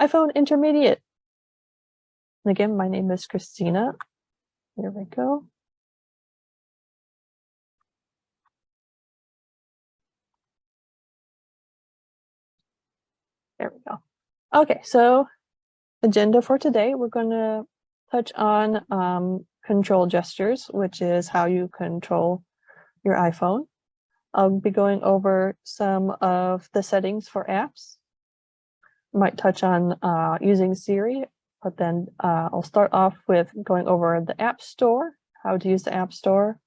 iPhone Intermediate. And again, my name is Christina. There we go. There we go. Okay, so agenda for today, we're going to touch on control gestures, which is how you control your iPhone. I'll be going over some of the settings for apps. Might touch on using Siri, but then I'll start off with going over the App Store, how to use the App Store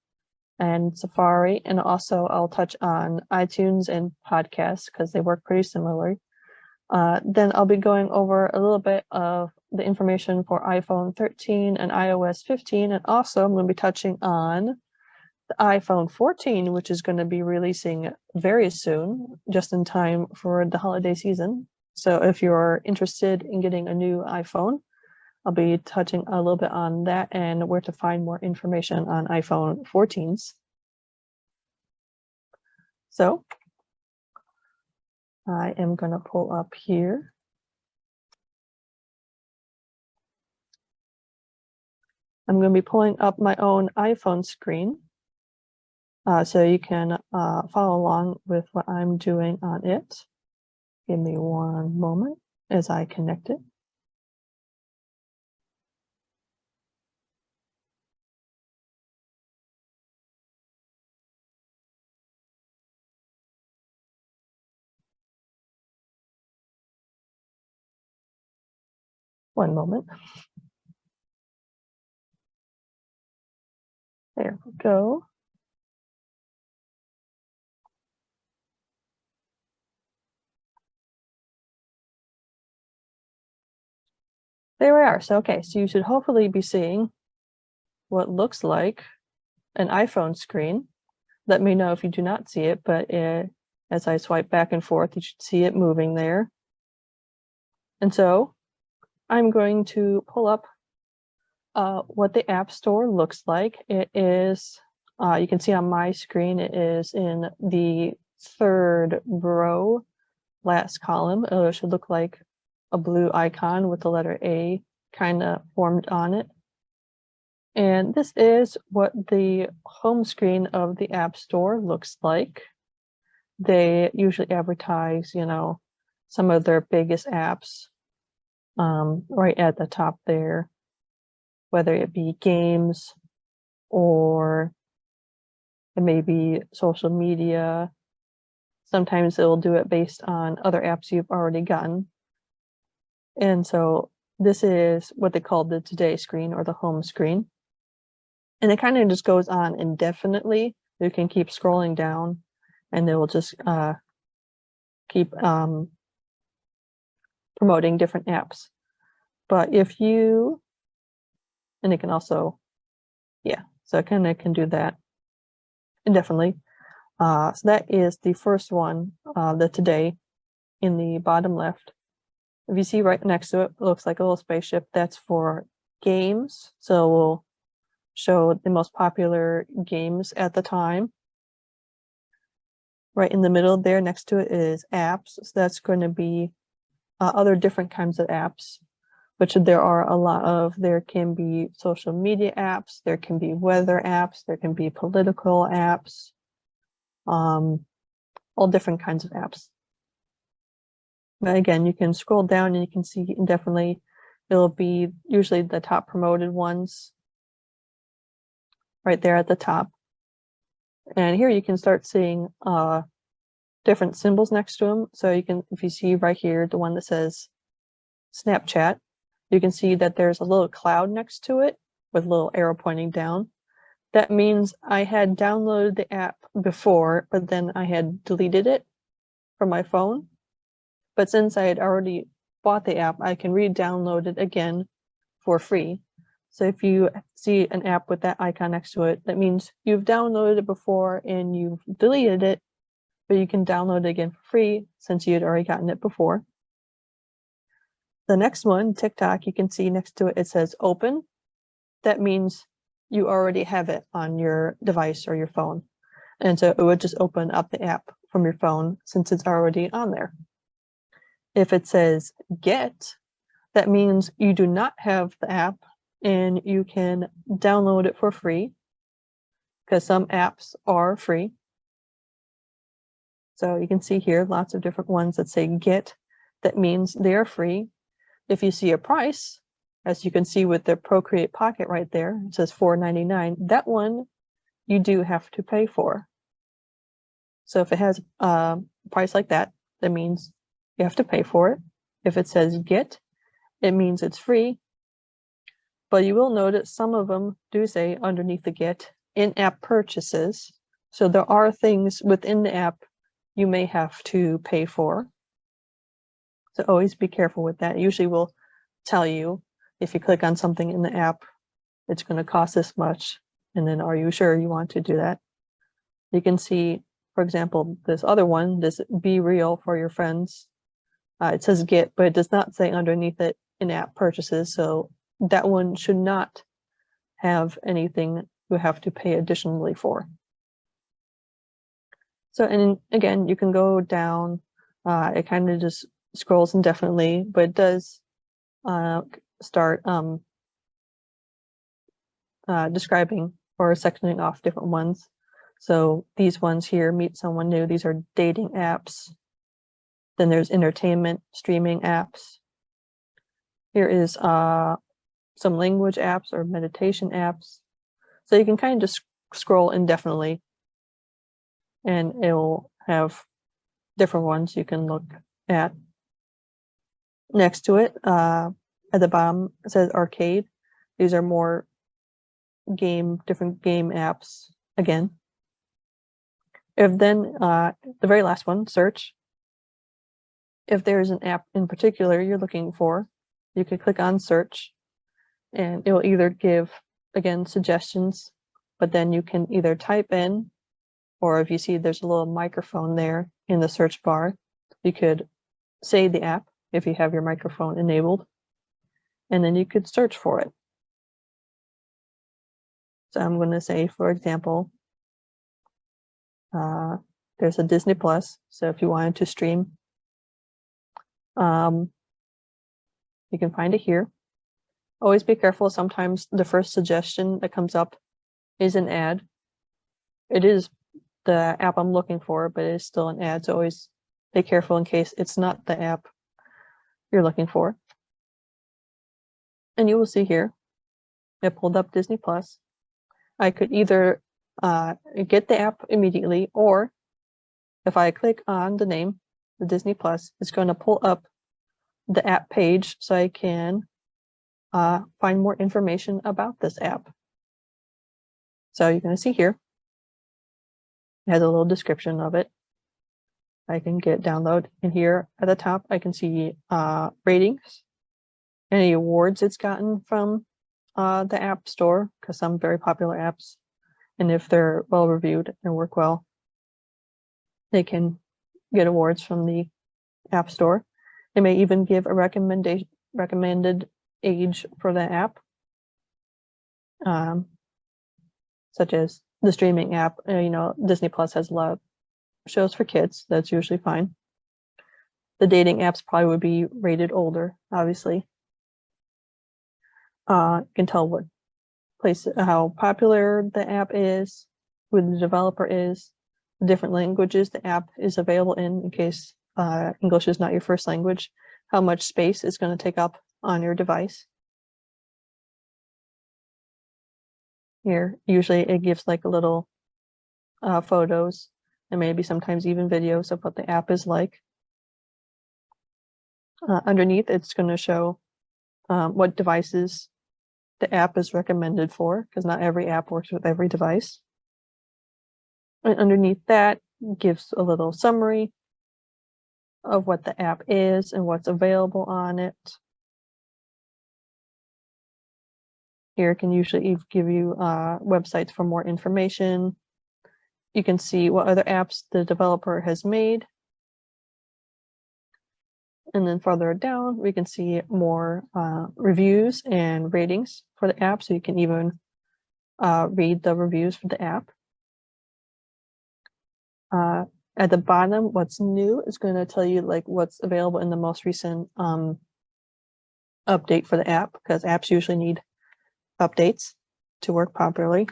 and Safari, and also I'll touch on iTunes and podcasts because they work pretty similarly. Then I'll be going over a little bit of the information for iPhone 13 and iOS 15, and also I'm going to be touching on the iPhone 14, which is going to be releasing very soon, just in time for the holiday season. So if you're interested in getting a new iPhone, I'll be touching a little bit on that and where to find more information on iPhone 14s. So I am going to pull up here. I'm going to be pulling up my own iPhone screen so you can follow along with what I'm doing on it. Give me one moment as I connect it. One moment. There we go. There we are. So, okay, so you should hopefully be seeing what looks like an iPhone screen. Let me know if you do not see it, but as I swipe back and forth, you should see it moving there. And so I'm going to pull up what the App Store looks like. It is, you can see on my screen, it is in the third row, last column. It should look like a blue icon with the letter A kind of formed on it. And this is what the home screen of the App Store looks like. They usually advertise, you know, some of their biggest apps right at the top there, whether it be games or it may be social media. Sometimes it will do it based on other apps you've already gotten. And so this is what they call the today screen or the home screen. And it kind of just goes on indefinitely. You can keep scrolling down and they will just keep promoting different apps. But if you, and it can also, yeah, so it kind of can do that indefinitely. So that is the first one, the today in the bottom left. If you see right next to it, it looks like a little spaceship. That's for games. So we'll show the most popular games at the time. Right in the middle there next to it is apps. So that's going to be other different kinds of apps, which there are a lot of. There can be social media apps, there can be weather apps, there can be political apps, all different kinds of apps. But again, you can scroll down and you can see definitely it'll be usually the top promoted ones right there at the top. And here you can start seeing different symbols next to them. So you can, if you see right here, the one that says Snapchat, you can see that there's a little cloud next to it with a little arrow pointing down. That means I had downloaded the app before, but then I had deleted it from my phone. But since I had already bought the app, I can re-download it again for free. So if you see an app with that icon next to it, that means you've downloaded it before and you've deleted it, but you can download it again for free since you had already gotten it before. The next one, TikTok, you can see next to it, it says open. That means you already have it on your device or your phone. And so it would just open up the app from your phone since it's already on there. If it says get, that means you do not have the app and you can download it for free, because some apps are free. So you can see here lots of different ones that say get. That means they are free. If you see a price, as you can see with the Procreate Pocket right there, it says $4.99. That one you do have to pay for. So if it has a price like that, that means you have to pay for it. If it says get, it means it's free. But you will notice some of them do say underneath the get, in-app purchases. So there are things within the app you may have to pay for. So always be careful with that. Usually will tell you if you click on something in the app, it's going to cost this much. And then are you sure you want to do that? You can see, for example, this other one, this Be Real for Your Friends. It says get, but it does not say underneath it in-app purchases. So that one should not have anything you have to pay additionally for. So, and again, you can go down, it kind of just scrolls indefinitely, but it does start describing or sectioning off different ones. So these ones here, Meet Someone New, these are dating apps. Then there's entertainment, streaming apps. Here is some language apps or meditation apps. So you can kind of just scroll indefinitely and it'll have different ones you can look at. Next to it, at the bottom, it says arcade. These are more different game apps again. If then, the very last one, search. If there's an app in particular you're looking for, you can click on search and it will either give, again, suggestions, but then you can either type in, or if you see there's a little microphone there in the search bar, you could say the app if you have your microphone enabled, and then you could search for it. So I'm going to say, for example, there's a Disney Plus. So if you wanted to stream, you can find it here. Always be careful. Sometimes the first suggestion that comes up is an ad. It is the app I'm looking for, but it is still an ad. So always be careful in case it's not the app you're looking for. And you will see here, it pulled up Disney Plus. I could either get the app immediately, or if I click on the name, the Disney Plus, it's going to pull up the app page so I can find more information about this app. So you're going to see here, it has a little description of it. I can get download, and here at the top I can see ratings, any awards it's gotten from the App Store, because some very popular apps, and if they're well reviewed and work well, they can get awards from the App Store. It may even give a recommended age for the app, such as the streaming app. Disney Plus has a lot of shows for kids. That's usually fine. The dating apps probably would be rated older, obviously. You can tell what place, how popular the app is, who the developer is, the different languages the app is available in case English is not your first language, how much space it's going to take up on your device. Here, usually it gives like a little photos and maybe sometimes even videos of what the app is like. Underneath, it's going to show what devices the app is recommended for, because not every app works with every device. And underneath that gives a little summary of what the app is and what's available on it. Here can usually give you websites for more information. You can see what other apps the developer has made. And then further down, we can see more reviews and ratings for the app, so you can even read the reviews for the app. At the bottom, what's new is going to tell you like what's available in the most recent update for the app, because apps usually need updates to work properly.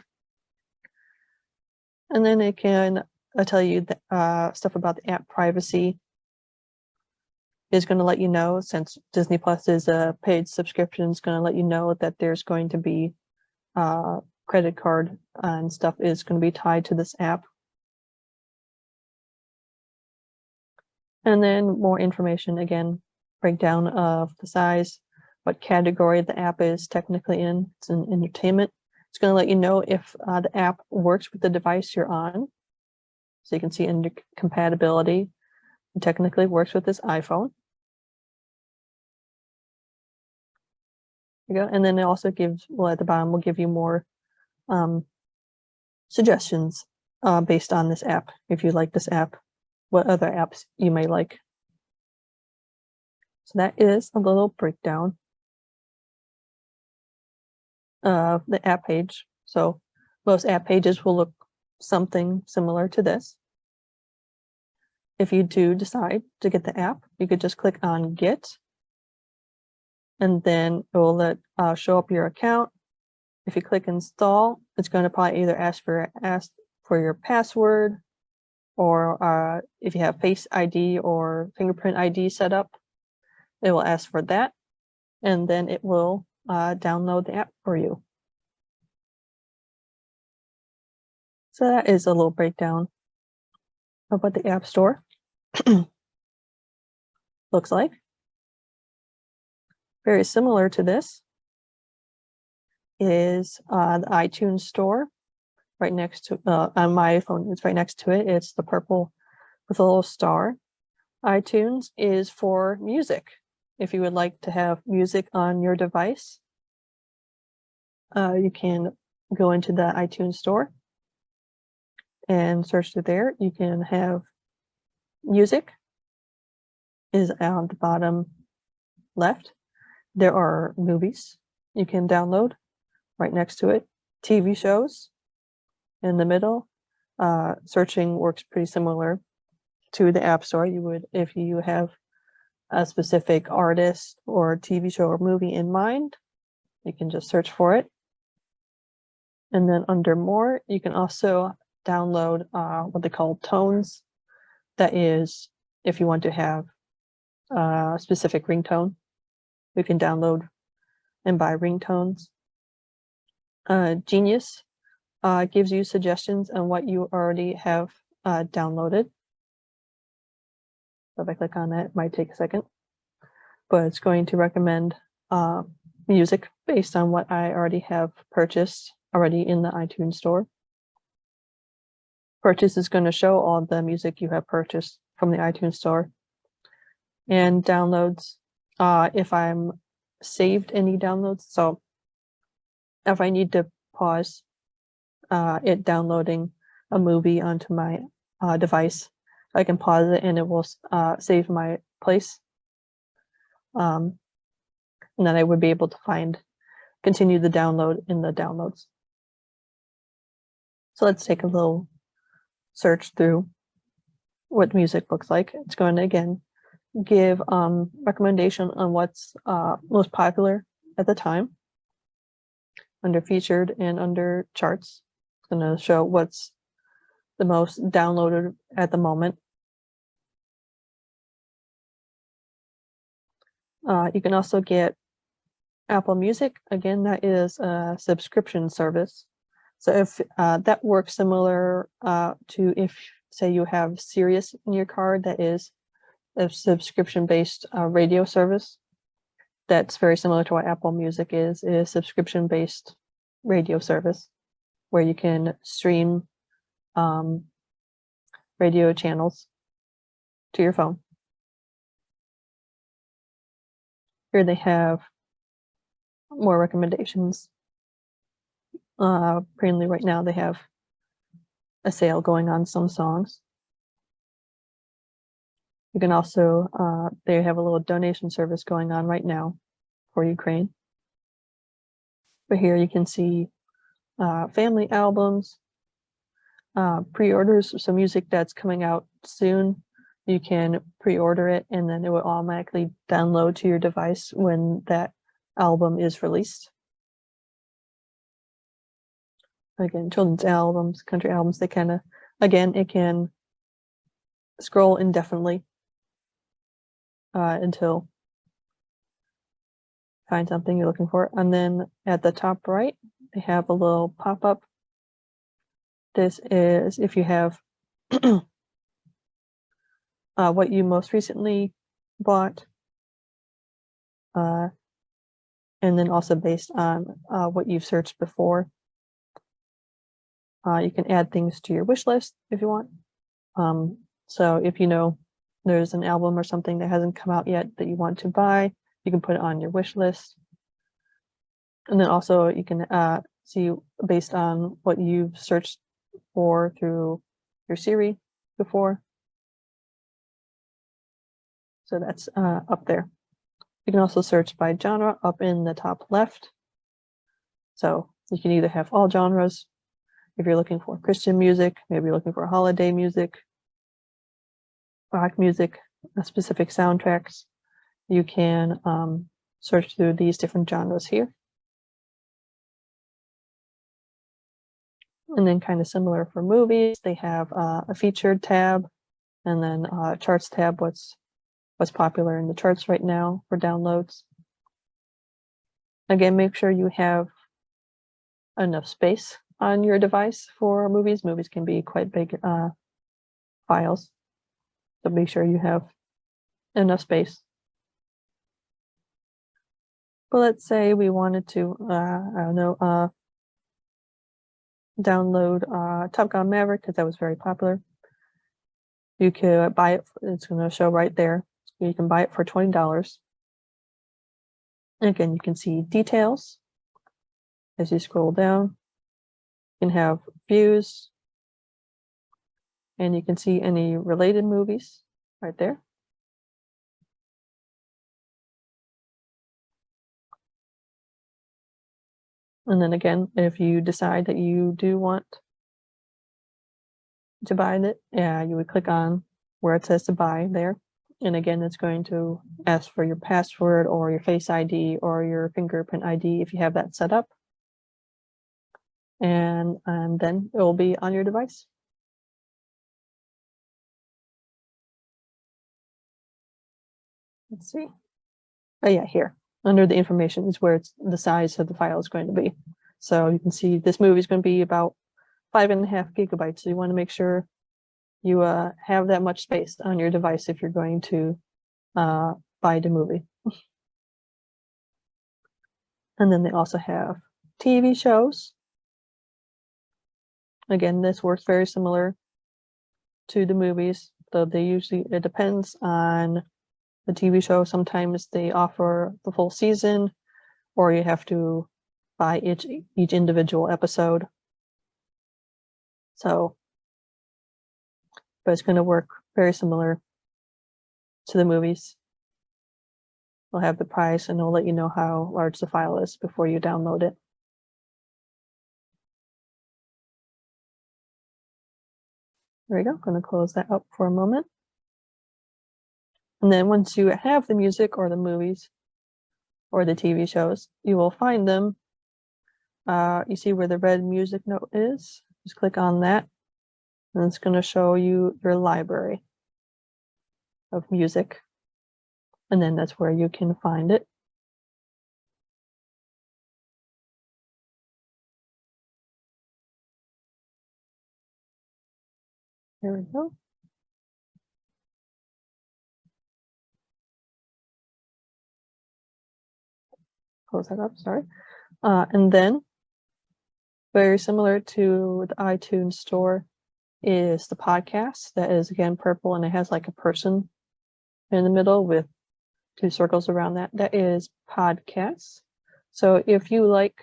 And then it can tell you stuff about the app privacy. Is going to let you know, since Disney Plus is a paid subscription, it's going to let you know that there's going to be credit card and stuff is going to be tied to this app. And then more information, again, breakdown of the size, what category the app is technically in. It's in entertainment. It's going to let you know if the app works with the device you're on. So you can see under compatibility, it technically works with this iPhone. There you go. And then it also gives, well, at the bottom, will give you more suggestions based on this app. If you like this app, what other apps you may like. So that is a little breakdown of the app page. So most app pages will look something similar to this. If you do decide to get the app, you could just click on Get, and then it will show up your account. If you click Install, it's going to probably either ask for your password, or if you have Face ID or fingerprint ID set up, it will ask for that, and then it will download the app for you. So that is a little breakdown of what the App Store looks like. Very similar to this is the iTunes Store. Right next to, on my iPhone, it's right next to it. It's the purple with a little star. iTunes is for music. If you would like to have music on your device, you can go into the iTunes Store and search through there. You can have music is on the bottom left. There are movies you can download right next to it. TV shows in the middle. Searching works pretty similar to the App Store. You would, if you have a specific artist or TV show or movie in mind, you can just search for it. And then under More, you can also download what they call tones. That is, if you want to have a specific ringtone, you can download and buy ringtones. Genius gives you suggestions on what you already have downloaded. So if I click on that, it might take a second, but it's going to recommend music based on what I already have purchased already in the iTunes Store. Purchase is going to show all the music you have purchased from the iTunes Store. And downloads, if I'm saved any downloads. So if I need to pause it downloading a movie onto my device, I can pause it and it will save my place. And then I would be able to continue the download in the downloads. So let's take a little search through what music looks like. It's going to, again, give recommendation on what's most popular at the time. Under featured and under charts, it's going to show what's the most downloaded at the moment. You can also get Apple Music. Again, that is a subscription service. So if that works similar to if, say, you have Sirius in your car, that is a subscription-based radio service. That's very similar to what Apple Music is a subscription-based radio service where you can stream radio channels to your phone. Here they have more recommendations. Apparently right now they have a sale going on some songs. You can also, they have a little donation service going on right now for Ukraine. But here you can see family albums, pre-orders, so music that's coming out soon, you can pre-order it and then it will automatically download to your device when that album is released. Again, children's albums, country albums, they kind of, again, it can scroll indefinitely until find something you're looking for. And then at the top right, they have a little pop-up. This is if you have what you most recently bought, and then also based on what you've searched before. You can add things to your wish list if you want. So if you know there's an album or something that hasn't come out yet that you want to buy, you can put it on your wish list. And then also you can see based on what you've searched for through your Siri before. So that's up there. You can also search by genre up in the top left. So you can either have all genres. If you're looking for Christian music, maybe you're looking for holiday music, rock music, specific soundtracks, you can search through these different genres here. And then kind of similar for movies, they have a featured tab and then a charts tab, what's popular in the charts right now for downloads. Again, make sure you have enough space on your device for movies. Movies can be quite big files, so make sure you have enough space. But let's say we wanted to, I don't know, download Top Gun Maverick because that was very popular. You could buy it, it's going to show right there. You can buy it for $20. And again, you can see details as you scroll down. You can have views, and you can see any related movies right there. And then again, if you decide that you do want to buy it, you would click on where it says to buy there. And again, it's going to ask for your password or your Face ID or your fingerprint ID if you have that set up. And then it will be on your device. Let's see. Oh yeah, here. Under the information is where the size of the file is going to be. So you can see this movie is going to be about 5.5 gigabytes. So you want to make sure you have that much space on your device if you're going to buy the movie. And then they also have TV shows. Again, this works very similar to the movies, though they usually, it depends on the TV show. Sometimes they offer the full season, or you have to buy each individual episode. So, but it's going to work very similar to the movies. They'll have the price and they'll let you know how large the file is before you download it. There we go. I'm going to close that up for a moment. And then once you have the music or the movies or the TV shows, you will find them. You see where the red music note is? Just click on that. And it's going to show you your library of music. And then that's where you can find it. There we go. Close that up, sorry. And then, very similar to the iTunes store, is the podcast. That is, again, purple, and it has like a person in the middle with 2 circles around that. That is podcasts. So if you like,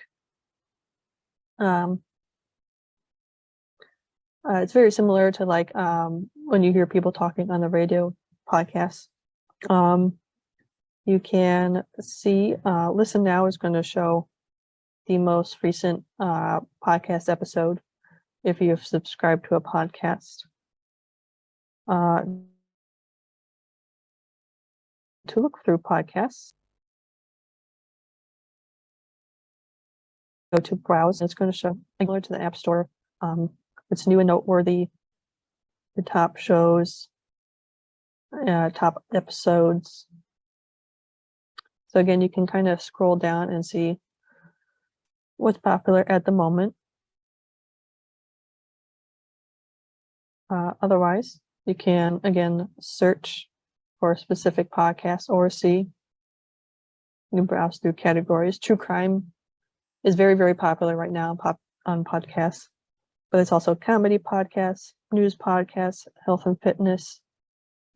it's very similar to like when you hear people talking on the radio podcasts. You can see, Listen Now is going to show the most recent podcast episode. if you have subscribed to a podcast. To look through podcasts, go to browse, and it's going to show similar to the App Store. It's new and noteworthy, the top shows, top episodes. So again, you can kind of scroll down and see what's popular at the moment. Otherwise, you can, again, search for a specific podcast or see. You can browse through categories. True crime is very, very popular right now on podcasts, but it's also comedy podcasts, news podcasts, health and fitness,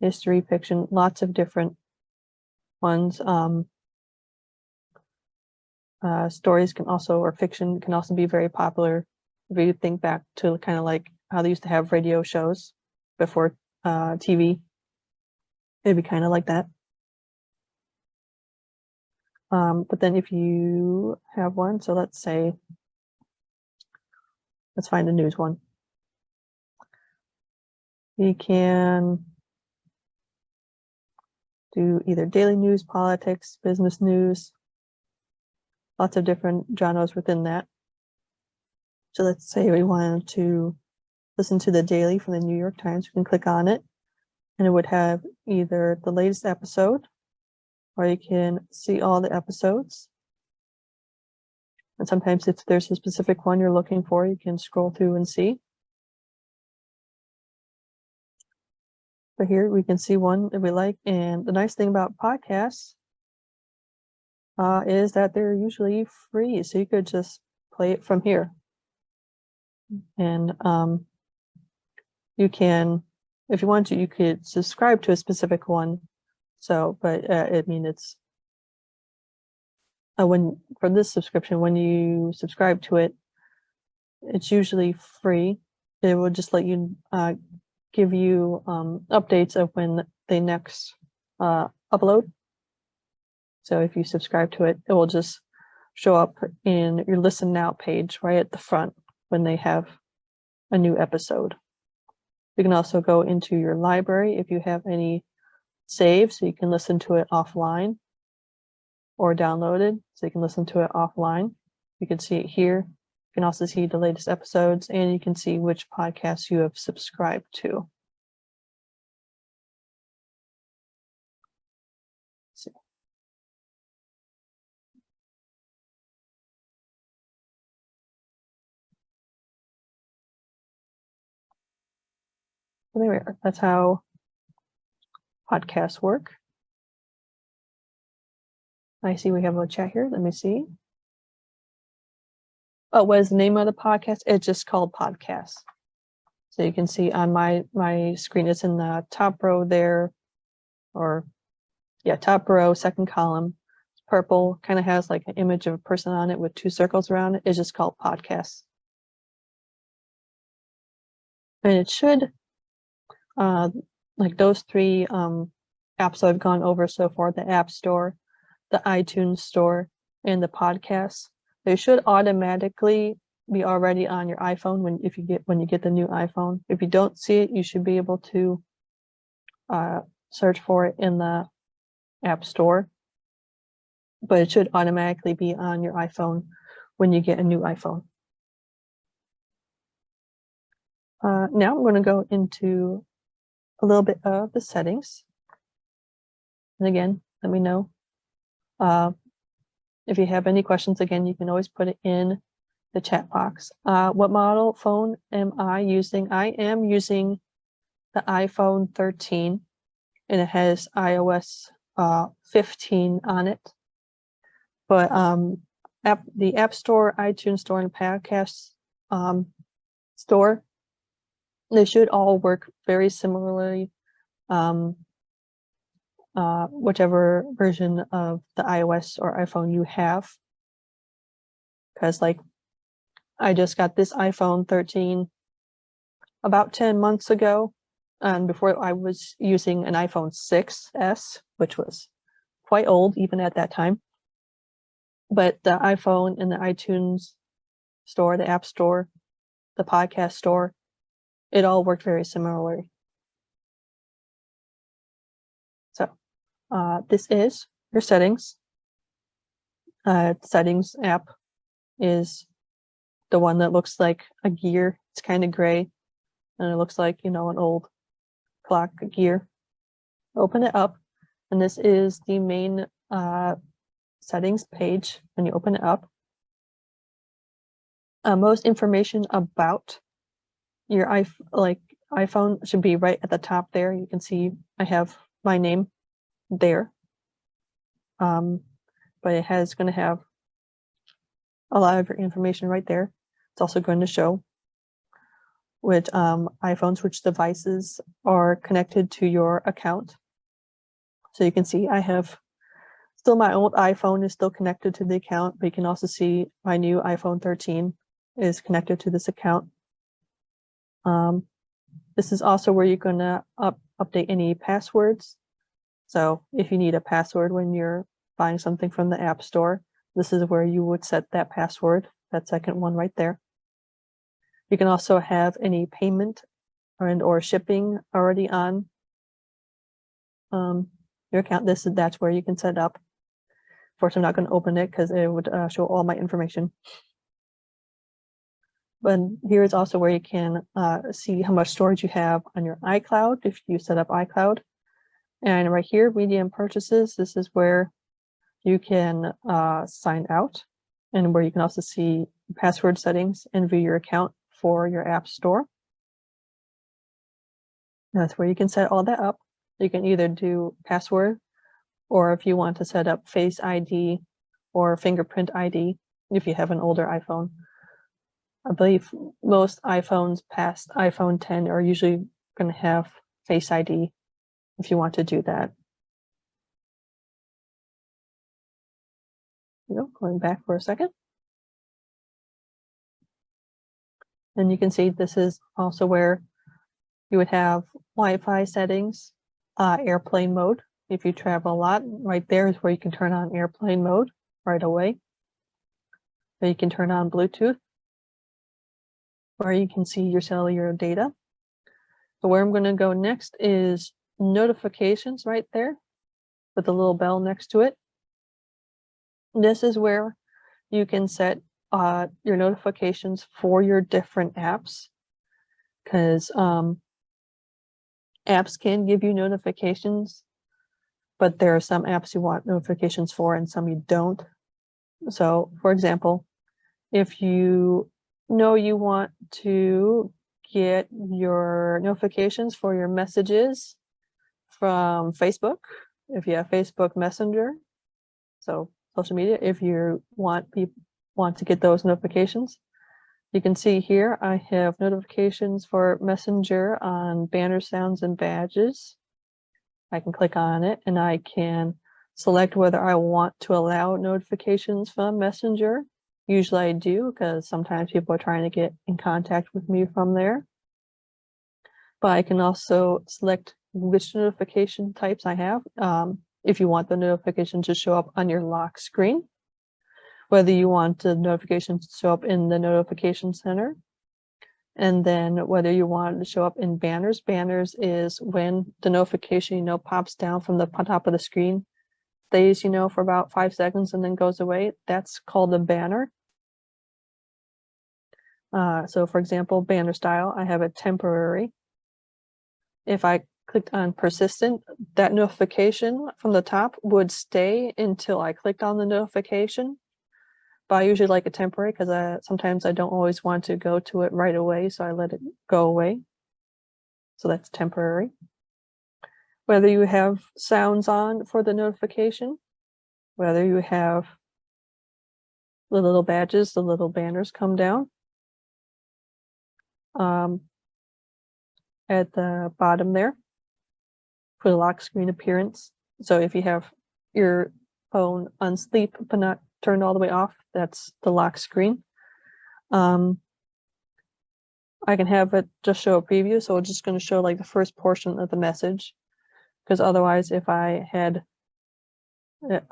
history, fiction, lots of different ones. Stories can also, or fiction can also be very popular. If you think back to kind of like how they used to have radio shows before TV, it'd be kind of like that. But then if you have one, so let's say, let's find a news one. You can do either daily news, politics, business news, lots of different genres within that. So let's say we wanted to listen to the daily from the New York Times. You can click on it, and it would have either the latest episode, or you can see all the episodes. And sometimes if there's a specific one you're looking for, you can scroll through and see. But here we can see one that we like. And the nice thing about podcasts is that they're usually free. So you could just play it from here. And you can, if you want to, you could subscribe to a specific one. So, but I mean, it's for this subscription, when you subscribe to it, it's usually free. It will just let you give you updates of when they next upload. So if you subscribe to it, it will just show up in your Listen Now page right at the front when they have a new episode. You can also go into your library if you have any saved, so you can listen to it offline, or downloaded, so you can listen to it offline. You can see it here. You can also see the latest episodes, and you can see which podcasts you have subscribed to. Let's see. So there we are. That's how podcasts work. I see we have a chat here. Let me see. Oh, what is the name of the podcast? It's just called Podcasts. So you can see on my screen, it's in the top row there, or yeah, top row, second column. It's purple, kind of has like an image of a person on it with two circles around it. It's just called Podcasts. And it should, like those three apps I've gone over so far, the App Store, the iTunes Store, and the Podcasts, they should automatically be already on your iPhone when you get the new iPhone. If you don't see it, you should be able to search for it in the App Store, but it should automatically be on your iPhone when you get a new iPhone. Now I'm going to go into a little bit of the settings. And again, let me know if you have any questions. Again, you can always put it in the chat box. What model phone am I using? I am using the iPhone 13, and it has iOS 15 on it. But the App Store, iTunes Store, and Podcast Store, they should all work very similarly, whichever version of the iOS or iPhone you have. Because like, I just got this iPhone 13 about 10 months ago, and before I was using an iPhone 6S, which was quite old even at that time. But the iPhone and the iTunes Store, the App Store, the podcast store, it all worked very similarly. So this is your settings. Settings app is the one that looks like a gear. It's kind of gray, and it looks like, you know, an old clock gear. Open it up, and this is the main settings page. When you open it up, most information about your iPhone should be right at the top there. You can see I have my name there, but it has going to have a lot of your information right there. It's also going to show which iPhones, which devices are connected to your account. So you can see I have still my old iPhone is still connected to the account, but you can also see my new iPhone 13 is connected to this account. This is also where you're going to update any passwords. So if you need a password when you're buying something from the App Store, this is where you would set that password, that second one right there. You can also have any payment or shipping already on your account. That's where you can set up. Of course, I'm not going to open it because it would show all my information. But here is also where you can see how much storage you have on your iCloud if you set up iCloud. And right here, media and purchases, this is where you can sign out, and where you can also see password settings and view your account for your App Store. That's where you can set all that up. You can either do password, or if you want to set up Face ID or fingerprint ID if you have an older iPhone. I believe most iPhones past iPhone 10 are usually going to have Face ID if you want to do that. Going back for a second. And you can see this is also where you would have Wi-Fi settings, airplane mode. If you travel a lot, right there is where you can turn on airplane mode right away. Or you can turn on Bluetooth, where you can see your cellular data. So where I'm going to go next is notifications right there with the little bell next to it. This is where you can set your notifications for your different apps, because apps can give you notifications, but there are some apps you want notifications for and some you don't. So for example, if you know you want to get your notifications for your messages from Facebook, if you have Facebook Messenger, so social media, if you want to get those notifications, you can see here I have notifications for Messenger on banner sounds and badges. I can click on it and I can select whether I want to allow notifications from Messenger. Usually I do, because sometimes people are trying to get in contact with me from there. But I can also select which notification types I have. If you want the notification to show up on your lock screen, whether you want the notifications to show up in the notification center, and then whether you want it to show up in banners. Banners is when the notification, pops down from the top of the screen, stays, for about 5 seconds and then goes away. That's called a banner. So for example, banner style, I have it temporary. If I clicked on persistent, that notification from the top would stay until I clicked on the notification. But I usually like it temporary because sometimes I don't always want to go to it right away, so I let it go away. So that's temporary. Whether you have sounds on for the notification, whether you have the little badges, the little banners come down. At the bottom there, for the lock screen appearance. So if you have your phone on sleep but not turned all the way off, that's the lock screen. I can have it just show a preview, so it's just going to show like the first portion of the message, because otherwise if I had it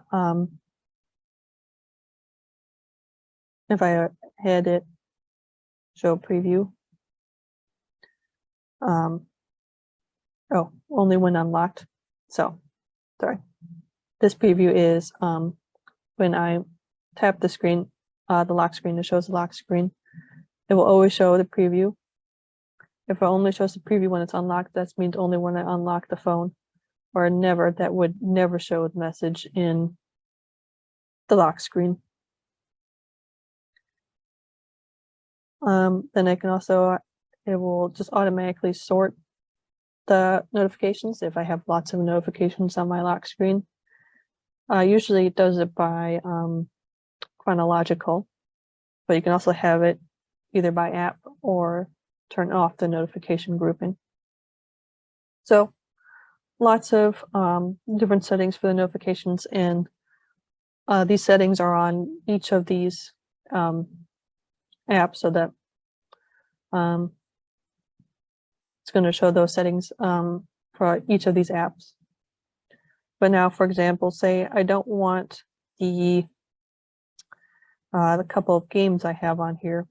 show preview, Oh, only when unlocked. So, sorry. This preview is when I tap the screen, the lock screen, it shows the lock screen. It will always show the preview. If it only shows the preview when it's unlocked, that means only when I unlock the phone, or never, that would never show the message in the lock screen. Then I can also, it will just automatically sort the notifications if I have lots of notifications on my lock screen. Usually it does it by chronological, but you can also have it either by app or turn off the notification grouping. So lots of different settings for the notifications, and these settings are on each of these apps, so that it's going to show those settings for each of these apps. But now, for example, say I don't want the couple of games I have on here.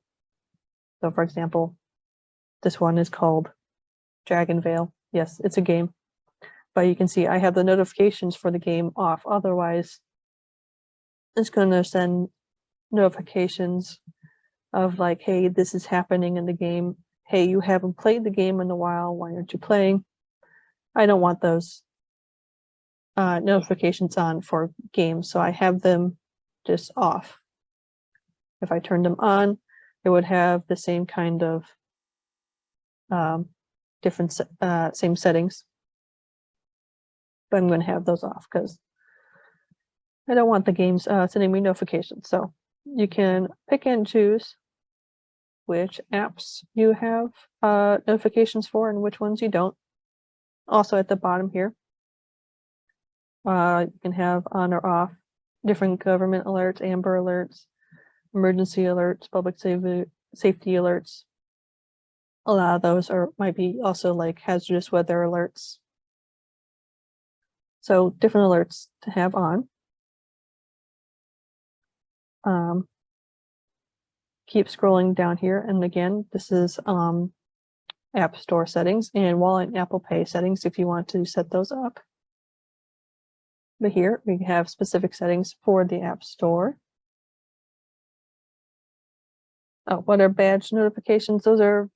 So for example, this one is called Dragon Veil. Yes, it's a game. But you can see I have the notifications for the game off. Otherwise, it's going to send notifications of like, hey, this is happening in the game. Hey, you haven't played the game in a while. Why aren't you playing? I don't want those notifications on for games, so I have them just off. If I turn them on, it would have the same kind of different same settings, but I'm going to have those off because I don't want the games sending me notifications. So you can pick and choose which apps you have notifications for and which ones you don't. Also at the bottom here, you can have on or off different government alerts, Amber alerts, emergency alerts, public safety alerts. A lot of those might be also like hazardous weather alerts. So different alerts to have on. Keep scrolling down here, and again, this is App Store settings and Wallet and Apple Pay settings if you want to set those up. But here we have specific settings for the App Store. What are badge notifications? Those are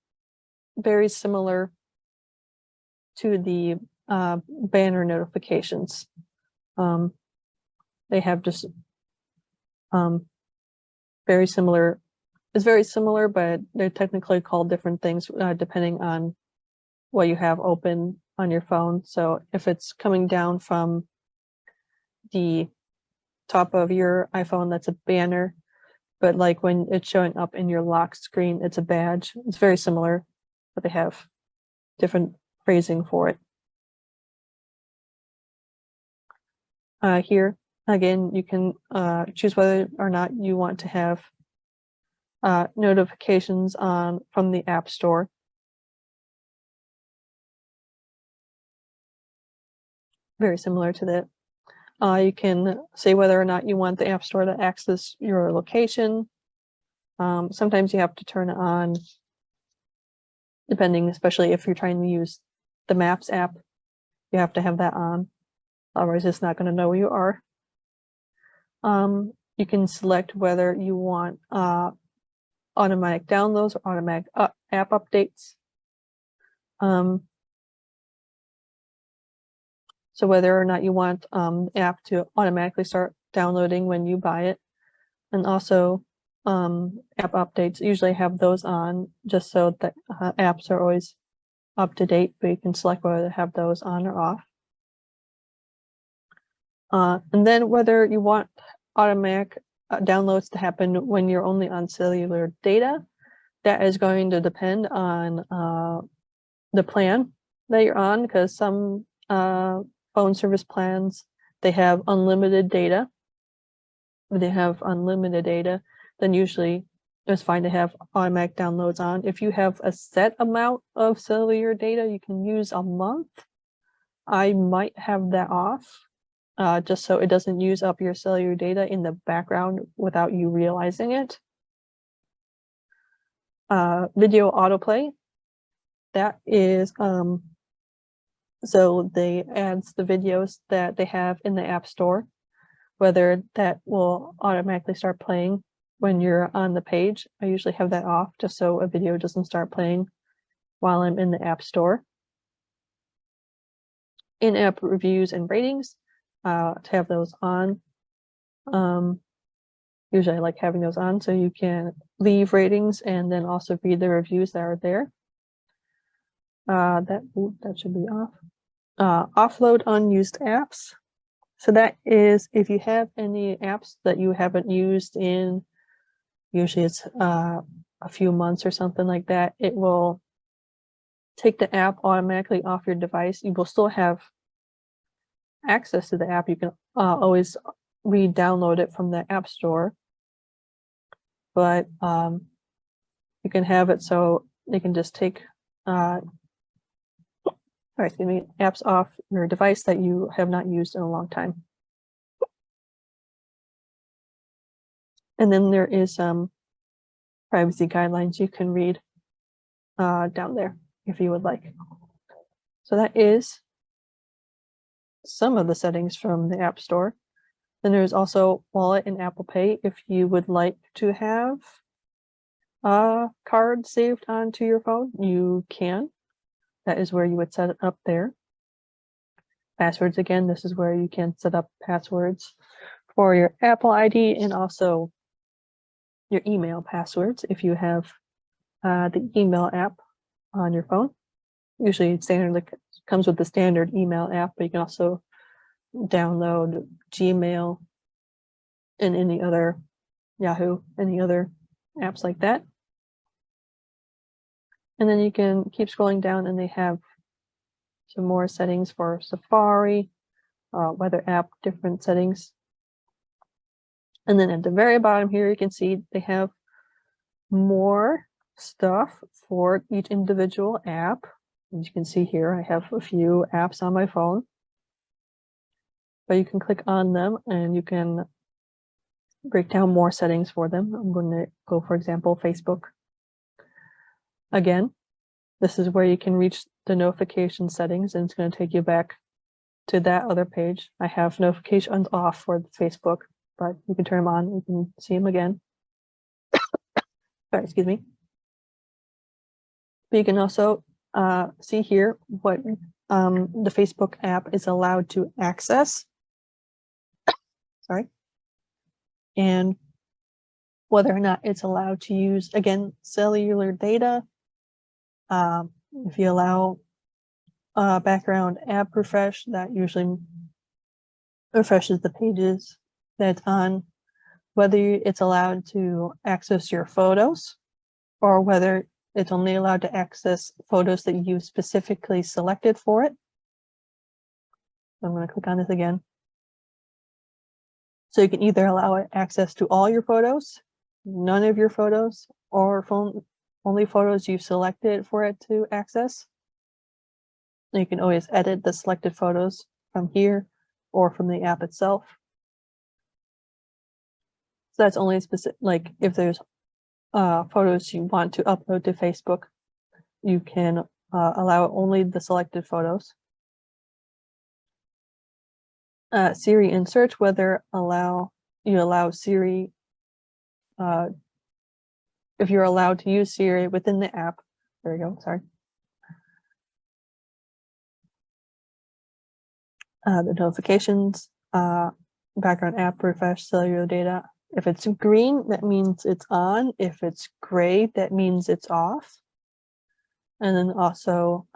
very similar to the banner notifications. They have just very similar. It's very similar, but they're technically called different things depending on what you have open on your phone. So if it's coming down from the top of your iPhone, that's a banner. But like when it's showing up in your lock screen, it's a badge. It's very similar, but they have different phrasing for it. Here, again, you can choose whether or not you want to have notifications from the App Store. Very similar to that. You can say whether or not you want the App Store to access your location. Sometimes you have to turn it on, depending, especially if you're trying to use the Maps app, you have to have that on. Otherwise, it's not going to know where you are. You can select whether you want automatic downloads or automatic app updates. So whether or not you want the app to automatically start downloading when you buy it. And also app updates, usually have those on just so that apps are always up to date, but you can select whether to have those on or off. And then whether you want automatic downloads to happen when you're only on cellular data, that is going to depend on the plan that you're on, because some phone service plans, they have unlimited data. If they have unlimited data, then usually it's fine to have automatic downloads on. If you have a set amount of cellular data you can use a month, I might have that off, just so it doesn't use up your cellular data in the background without you realizing it. Video autoplay. that is so they adds the videos that they have in the App Store, whether that will automatically start playing when you're on the page. I usually have that off just so a video doesn't start playing while I'm in the App Store. In-app reviews and ratings, to have those on. Usually I like having those on so you can leave ratings and then also read the reviews that are there. That should be off. Offload unused apps. So that is if you have any apps that you haven't used in, usually it's a few months or something like that, it will take the app automatically off your device. You will still have access to the app. You can always re-download it from the App Store, but you can have it so they can just take apps off your device that you have not used in a long time. And then there is privacy guidelines you can read down there if you would like. So that is some of the settings from the App Store. Then there's also Wallet and Apple Pay if you would like to have a card saved onto your phone, you can. That is where you would set it up there. Passwords, again, this is where you can set up passwords for your Apple ID and also your email passwords if you have the email app on your phone. Usually standard comes with the standard email app, but you can also download Gmail and any other Yahoo, any other apps like that. And then you can keep scrolling down and they have some more settings for Safari, weather app, different settings. And then at the very bottom here, you can see they have more stuff for each individual app. As you can see here, I have a few apps on my phone, but you can click on them and you can break down more settings for them. I'm going to go, for example, Facebook. Again, this is where you can reach the notification settings and it's going to take you back to that other page. I have notifications off for Facebook, but you can turn them on. You can see them again. Sorry, excuse me. But you can also see here what the Facebook app is allowed to access. Sorry. And whether or not it's allowed to use, again, cellular data. If you allow background app refresh, that usually refreshes the pages that's on. Whether it's allowed to access your photos or whether it's only allowed to access photos that you specifically selected for it. I'm going to click on this again. So you can either allow access to all your photos, none of your photos, or only photos you've selected for it to access. You can always edit the selected photos from here or from the app itself. So that's only specific, like if there's photos you want to upload to Facebook, you can allow only the selected photos. Siri and Search, whether you allow Siri, if you're allowed to use Siri within the app. There we go, sorry. The notifications, background app refresh, cellular data. If it's green, that means it's on. If it's gray, that means it's off. And then also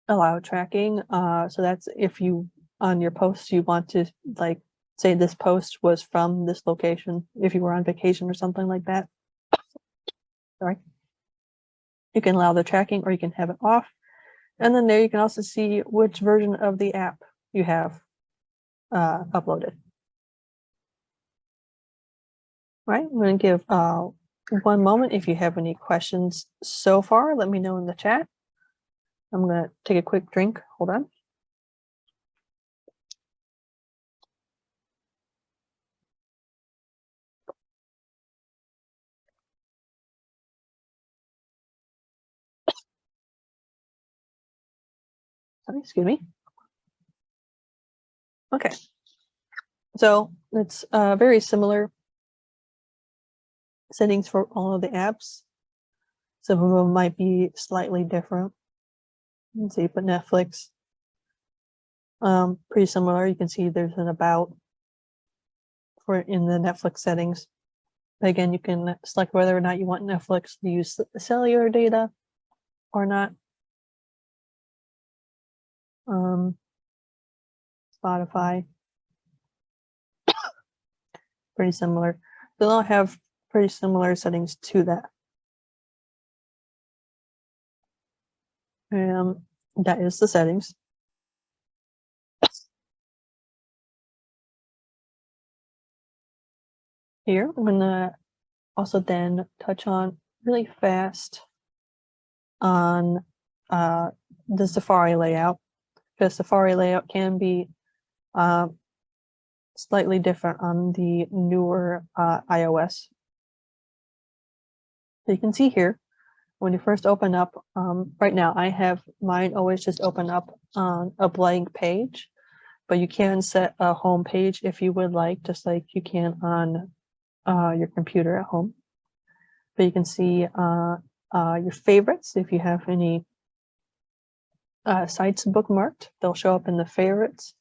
allow tracking. So that's if you, on your posts, you want to like say this post was from this location, if you were on vacation or something like that. Sorry. You can allow the tracking or you can have it off. And then there you can also see which version of the app you have uploaded. All right, I'm going to give one moment. If you have any questions so far, let me know in the chat. I'm going to take a quick drink. Hold on. Sorry, excuse me. Okay, so it's very similar settings for all of the apps. Some of them might be slightly different. Let's see, but Netflix, pretty similar. You can see there's an about for in the Netflix settings. Again, you can select whether or not you want Netflix to use cellular data or not. Spotify, pretty similar. They'll all have pretty similar settings to that. That is the settings. Here, I'm gonna also then touch on really fast on the Safari layout, because Safari layout can be slightly different on the newer iOS. So you can see here, when you first open up, right now I have mine always just open up on a blank page, but you can set a home page if you would like, just like you can on your computer at home. But you can see your favorites. If you have any sites bookmarked, they'll show up in the favorites.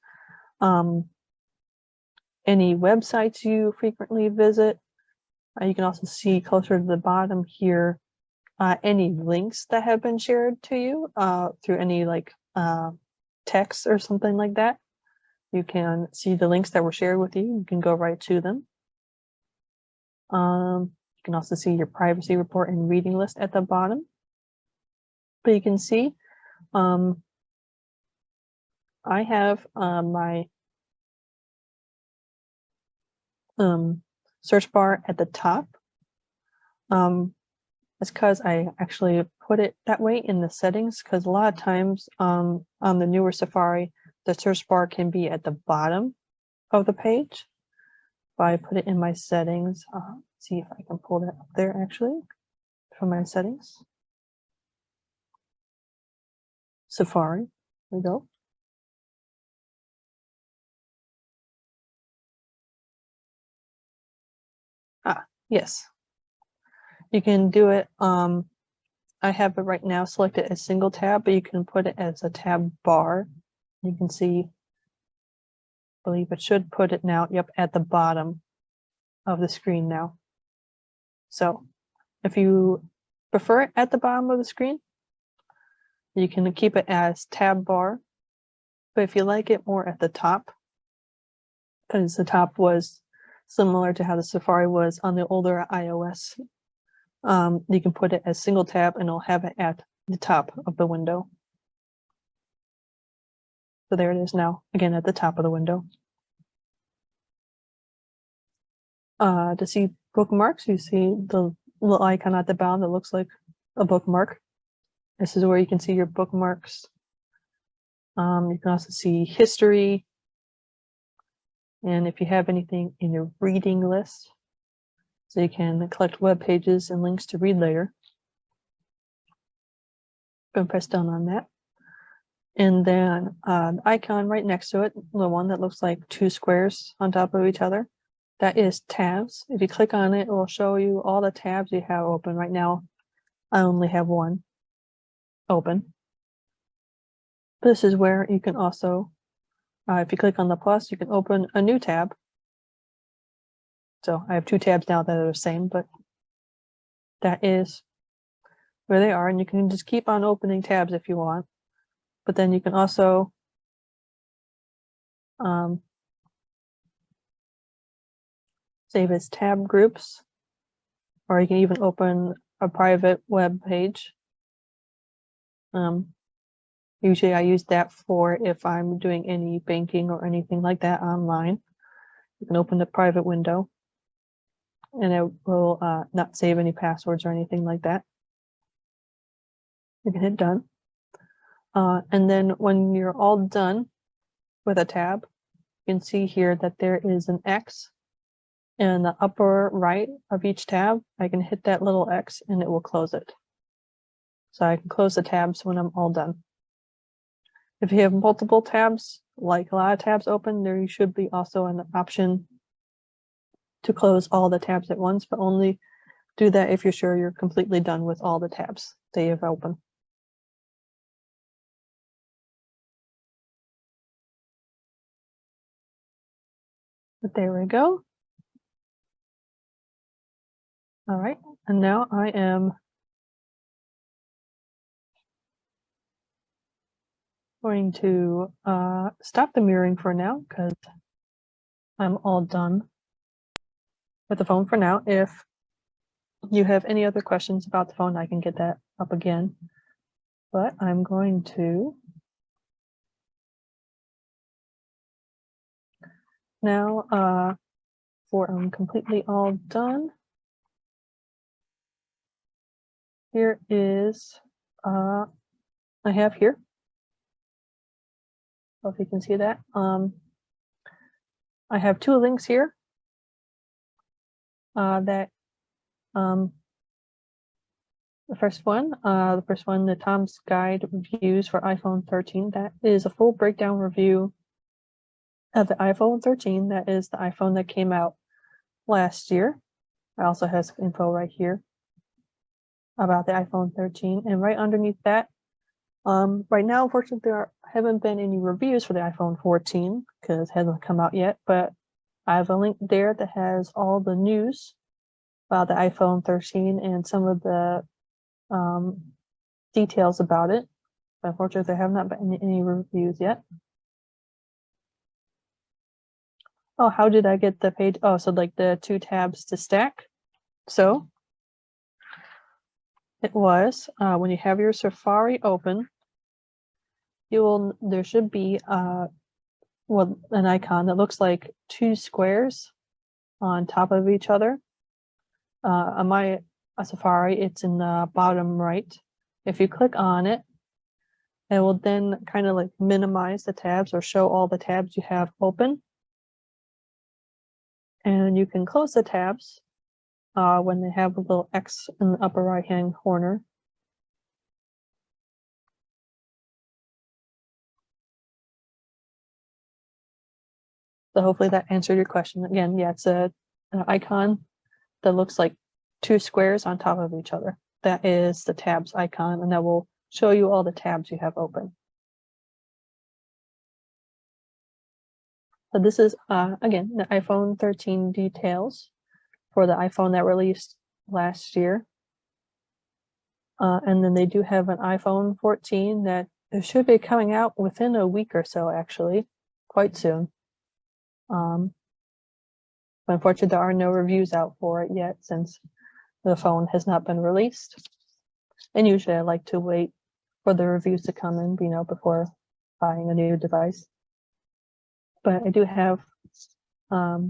Any websites you frequently visit. You can also see closer to the bottom here any links that have been shared to you through any like text or something like that. You can see the links that were shared with you. You can go right to them. You can also see your privacy report and reading list at the bottom. But you can see I have my search bar at the top. It's because I actually put it that way in the settings, because a lot of times on the newer Safari, the search bar can be at the bottom of the page. But I put it in my settings. See if I can pull that up there actually from my settings. Safari, there we go. Yes. You can do it. I have it right now selected as single tab, but you can put it as a tab bar. You can see, I believe it should put it now, yep, at the bottom of the screen now. So if you prefer it at the bottom of the screen, you can keep it as tab bar. But if you like it more at the top, because the top was similar to how the Safari was on the older iOS, you can put it as single tab and it'll have it at the top of the window. So there it is now, again at the top of the window. To see bookmarks, you see the little icon at the bottom that looks like a bookmark. This is where you can see your bookmarks. You can also see history, and if you have anything in your reading list, so you can collect web pages and links to read later. Go press down on that. And then the icon right next to it, the one that looks like two squares on top of each other, that is tabs. If you click on it, it will show you all the tabs you have open. Right now, I only have one open. This is where you can also, if you click on the plus, you can open a new tab. So I have two tabs now that are the same, but that is where they are. And you can just keep on opening tabs if you want. But then you can also save as tab groups, or you can even open a private web page. Usually I use that for if I'm doing any banking or anything like that online. You can open the private window and it will not save any passwords or anything like that. You can hit done. And then when you're all done with a tab, you can see here that there is an X in the upper right of each tab. I can hit that little X and it will close it. So I can close the tabs when I'm all done. If you have multiple tabs, like a lot of tabs open, there should be also an option to close all the tabs at once, but only do that if you're sure you're completely done with all the tabs that you have open. But there we go. All right, and now I am going to stop the mirroring for now because I'm all done with the phone for now. If you have any other questions about the phone, I can get that up again. But I'm going to now, for I'm completely all done. Here is, I have here, if you can see that. I have two links here that the first one, the Tom's Guide Reviews for iPhone 13. That is a full breakdown review of the iPhone 13. That is the iPhone that came out last year. It also has info right here about the iPhone 13. And right underneath that, right now, unfortunately, there haven't been any reviews for the iPhone 14 because it hasn't come out yet, but I have a link there that has all the news about the iPhone 13 and some of the details about it. But unfortunately, there have not been any reviews yet. Oh, how did I get the page? Oh, so like the two tabs to stack. So it was when you have your Safari open, there should be well, an icon that looks like two squares on top of each other. On my Safari, it's in the bottom right. If you click on it, it will then kind of like minimize the tabs or show all the tabs you have open. And you can close the tabs when they have a little X in the upper right hand corner. So hopefully that answered your question. Again, yeah, it's an icon that looks like two squares on top of each other. That is the tabs icon, and that will show you all the tabs you have open. So this is, again, the iPhone 13 details for the iPhone that released last year. And then they do have an iPhone 14 that should be coming out within a week or so, actually, quite soon. But unfortunately, there are no reviews out for it yet since the phone has not been released. And usually I like to wait for the reviews to come in, before buying a new device. But I do have a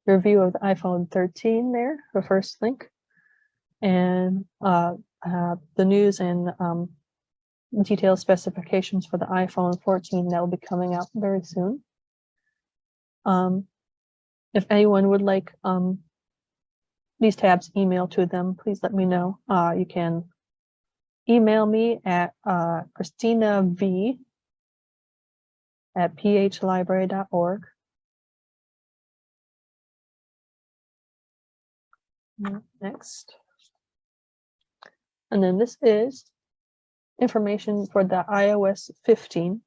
review of the iPhone 13 there, the first link, and the news and detailed specifications for the iPhone 14 that will be coming out very soon. If anyone would like these tabs emailed to them, please let me know. You can email me at christinav@phlibrary.org. Next. And then this is information for the iOS 15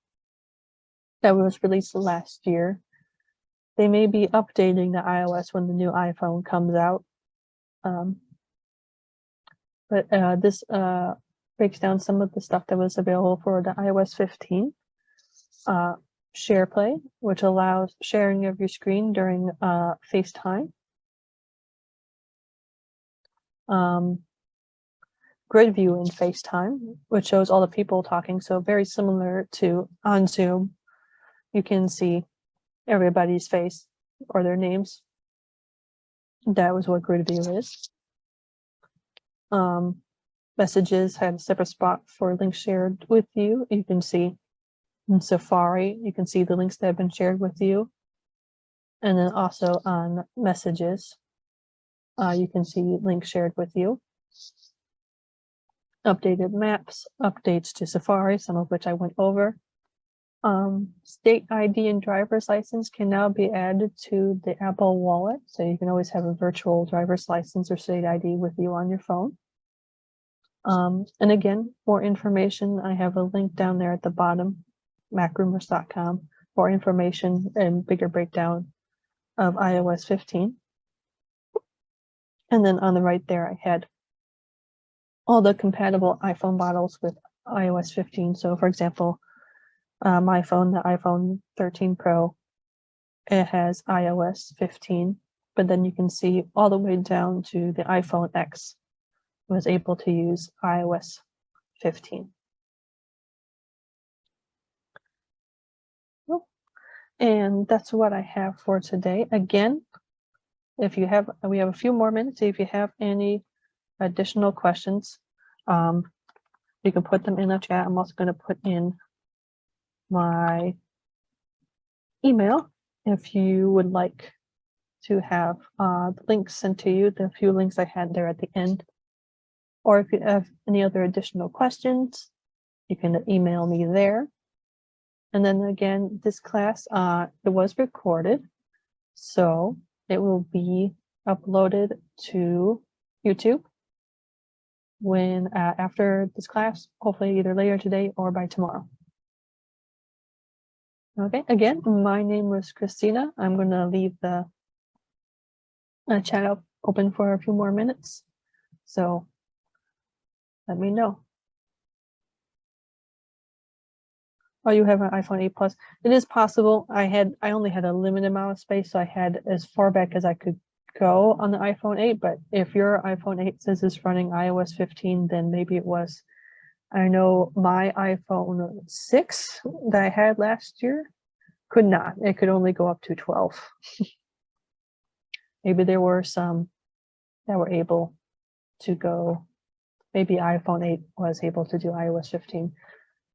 that was released last year. They may be updating the iOS when the new iPhone comes out. But this breaks down some of the stuff that was available for the iOS 15. Shareplay, which allows sharing of your screen during FaceTime. Grid view in FaceTime, which shows all the people talking. So very similar to on Zoom, you can see everybody's face or their names. That was what grid view is. Messages have a separate spot for links shared with you. You can see in Safari, you can see the links that have been shared with you. And then also on messages, you can see links shared with you. Updated maps, updates to Safari, some of which I went over. State ID and driver's license can now be added to the Apple Wallet, so you can always have a virtual driver's license or state ID with you on your phone. And again, for information, I have a link down there at the bottom, macrumors.com, for information and bigger breakdown of iOS 15. And then on the right there, I had all the compatible iPhone models with iOS 15. So for example, my phone, the iPhone 13 Pro, it has iOS 15, but then you can see all the way down to the iPhone X was able to use iOS 15. And that's what I have for today. Again, if you have, we have a few more minutes. If you have any additional questions, you can put them in the chat. I'm also going to put in my email if you would like to have the links sent to you, the few links I had there at the end. Or if you have any other additional questions, you can email me there. And then again, this class, it was recorded, so it will be uploaded to YouTube when after this class, hopefully either later today or by tomorrow. Okay, again, my name was Christina. I'm going to leave the chat open for a few more minutes, so let me know. Oh, you have an iPhone 8 Plus. It is possible. I only had a limited amount of space, so I had as far back as I could go on the iPhone 8, but if your iPhone 8 says it's running iOS 15, then maybe it was. I know my iPhone 6 that I had last year could not. It could only go up to 12. Maybe there were some that were able to go. Maybe iPhone 8 was able to do iOS 15.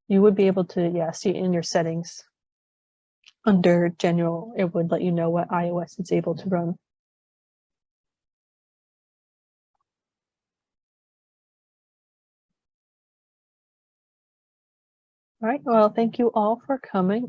You would be able to, yeah, see in your settings under general, it would let you know what iOS it's able to run. All right, well, thank you all for coming.